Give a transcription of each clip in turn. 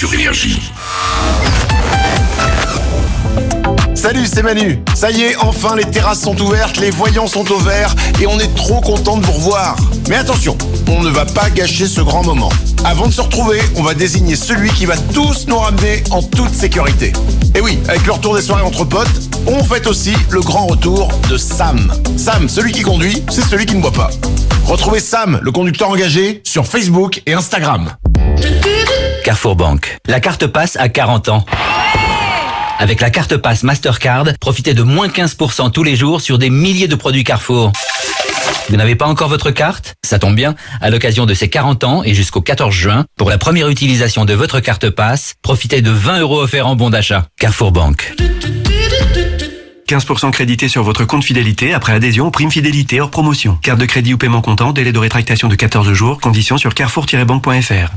sur Énergie. Salut, c'est Manu. Ça y est, enfin les terrasses sont ouvertes, les voyants sont au vert et on est trop content de vous revoir. Mais attention, on ne va pas gâcher ce grand moment. Avant de se retrouver, on va désigner celui qui va tous nous ramener en toute sécurité. Et oui, avec le retour des soirées entre potes, on fête aussi le grand retour de Sam. Sam, celui qui conduit, c'est celui qui ne boit pas. Retrouvez Sam, le conducteur engagé, sur Facebook et Instagram. Carrefour Banque. La carte passe à 40 ans. Avec la carte passe Mastercard, profitez de moins 15% tous les jours sur des milliers de produits Carrefour. Vous n'avez pas encore votre carte? Ça tombe bien. À l'occasion de ces 40 ans et jusqu'au 14 juin, pour la première utilisation de votre carte passe, profitez de 20 € offerts en bon d'achat. Carrefour Banque. 15% crédité sur votre compte fidélité après adhésion aux primes fidélité hors promotion. Carte de crédit ou paiement comptant, délai de rétractation de 14 jours, conditions sur carrefour-banque.fr.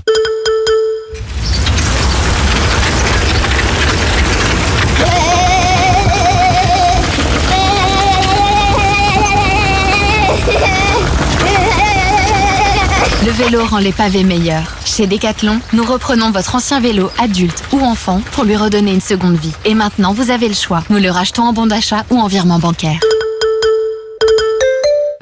Le vélo rend les pavés meilleurs. Chez Decathlon, nous reprenons votre ancien vélo adulte ou enfant pour lui redonner une seconde vie. Et maintenant, vous avez le choix. Nous le rachetons en bon d'achat ou en virement bancaire.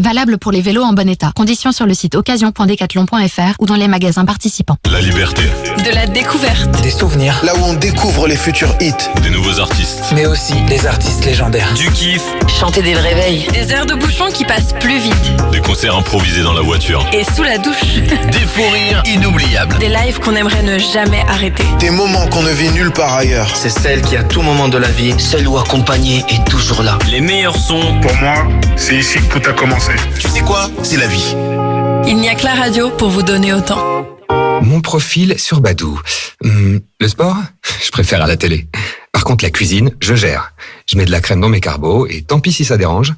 Valable pour les vélos en bon état. Conditions sur le site occasion.decathlon.fr ou dans les magasins participants. La liberté. De la découverte. Des souvenirs. Là où on découvre les futurs hits. Des nouveaux artistes. Mais aussi des artistes légendaires. Du kiff. Chanter des réveils. Des heures de bouchon qui passent plus vite. Des concerts improvisés dans la voiture. Et sous la douche. Des fous rires inoubliables. Des lives qu'on aimerait ne jamais arrêter. Des moments qu'on ne vit nulle part ailleurs. C'est celle qui, à tout moment de la vie, seule ou accompagnée, est toujours là. Les meilleurs sons. Pour moi, c'est ici que tout a commencé. Tu sais quoi? C'est la vie. Il n'y a que la radio pour vous donner autant. Mon profil sur Badoo. Le sport, je préfère à la télé. Par contre, la cuisine, je gère. Je mets de la crème dans mes carbos et tant pis si ça dérange.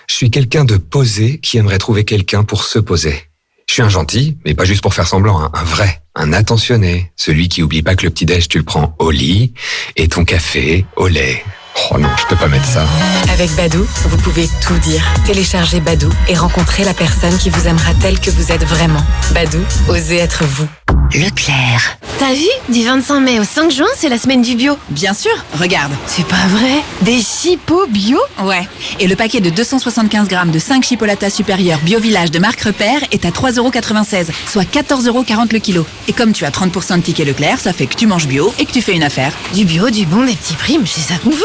Je suis quelqu'un de posé qui aimerait trouver quelqu'un pour se poser. Je suis un gentil, mais pas juste pour faire semblant, hein, un vrai, un attentionné. Celui qui oublie pas que le petit-déj, tu le prends au lit et ton café au lait. Oh non, je peux pas mettre ça. Avec Badoo, vous pouvez tout dire. Téléchargez Badoo et rencontrez la personne qui vous aimera telle que vous êtes vraiment. Badoo, osez être vous. Leclerc. T'as vu? Du 25 mai au 5 juin, c'est la semaine du bio. Bien sûr, regarde. C'est pas vrai? Des chipots bio? Ouais. Et le paquet de 275 grammes de 5 chipolatas supérieurs Bio Village de marque Repère est à 3,96 €, soit 14,40 € le kilo. Et comme tu as 30% de tickets Leclerc, ça fait que tu manges bio et que tu fais une affaire. Du bio, du bon, des petits prix, c'est ça qu'on veut.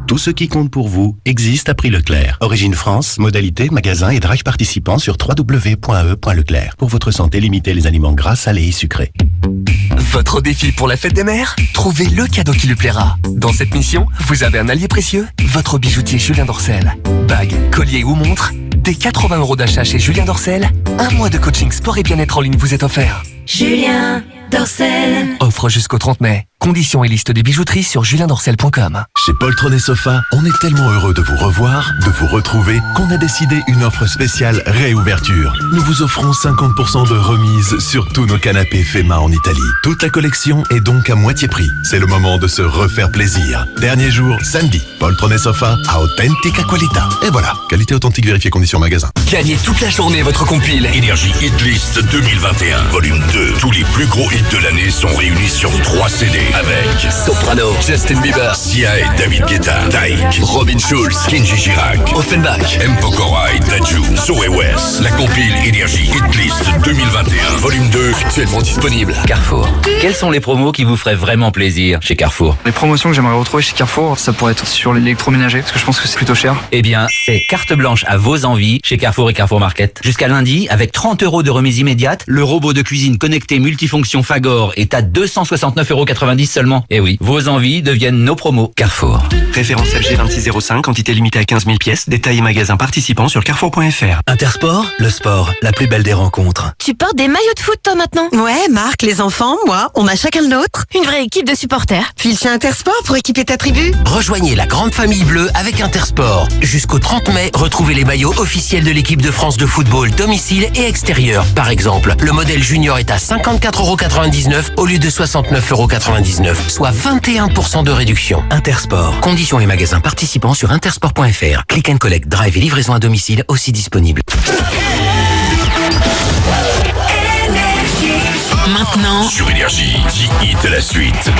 Tout ce qui compte pour vous existe à prix Leclerc. Origine France, modalité, magasin et drive participants sur www.e.leclerc. Pour votre santé, limitez les aliments gras, salés et sucrés. Votre défi pour la fête des mères? Trouvez le cadeau qui lui plaira. Dans cette mission, vous avez un allié précieux, votre bijoutier Julien Dorcel. Bague, collier ou montre, dès 80 € d'achat chez Julien Dorcel, un mois de coaching sport et bien-être en ligne vous est offert. Julien Dorcel. Offre jusqu'au 30 mai. Conditions et liste des bijouteries sur juliendorcel.com. Chez Poltron & Sofa, on est tellement heureux de vous revoir, de vous retrouver, qu'on a décidé une offre spéciale réouverture. Nous vous offrons 50% de remise sur tous nos canapés faits main en Italie. Toute la collection est donc à moitié prix. C'est le moment de se refaire plaisir. Dernier jour, samedi. Poltron & Sofa à authentica qualità. Et voilà, qualité authentique vérifiée conditions magasin. Gagnez toute la journée votre compile. Énergie Hit List 2021, volume 2. Tous les plus gros hits de l'année sont réunis sur 3 CD. Avec Soprano, Justin Bieber, Sia et David Guetta, Taïk, Robin Schulz, Kenji Girac, Offenbach, M. Pokora et Dadju, Zoé West. La compile Énergie Hit List 2021, volume 2, actuellement disponible. Carrefour. Quelles sont les promos qui vous feraient vraiment plaisir chez Carrefour? Les promotions que j'aimerais retrouver chez Carrefour, ça pourrait être sur l'électroménager, parce que je pense que c'est plutôt cher. Eh bien, c'est carte blanche à vos envies chez Carrefour et Carrefour Market. Jusqu'à lundi, avec 30 € de remise immédiate, le robot de cuisine connecté multifonction Fagor est à 269,90 € seulement. Et oui, vos envies deviennent nos promos. Carrefour. Référence LG 2605, quantité limitée à 15 000 pièces, détails et magasins participants sur carrefour.fr. Intersport, le sport, la plus belle des rencontres. Tu portes des maillots de foot toi maintenant? Ouais, Marc, les enfants, moi, on a chacun le nôtre. Une vraie équipe de supporters. File chez Intersport pour équiper ta tribu. Rejoignez la grande famille bleue avec Intersport. Jusqu'au 30 mai, retrouvez les maillots officiels de l'équipe de France de football, domicile et extérieur. Par exemple, le modèle junior est à 54,99 € au lieu de 69,99 €, soit 21% de réduction. Intersport. Conditions et magasins participants sur intersport.fr. Click and collect, drive et livraison à domicile aussi disponible. Maintenant, sur Énergie, 10 hits de la suite.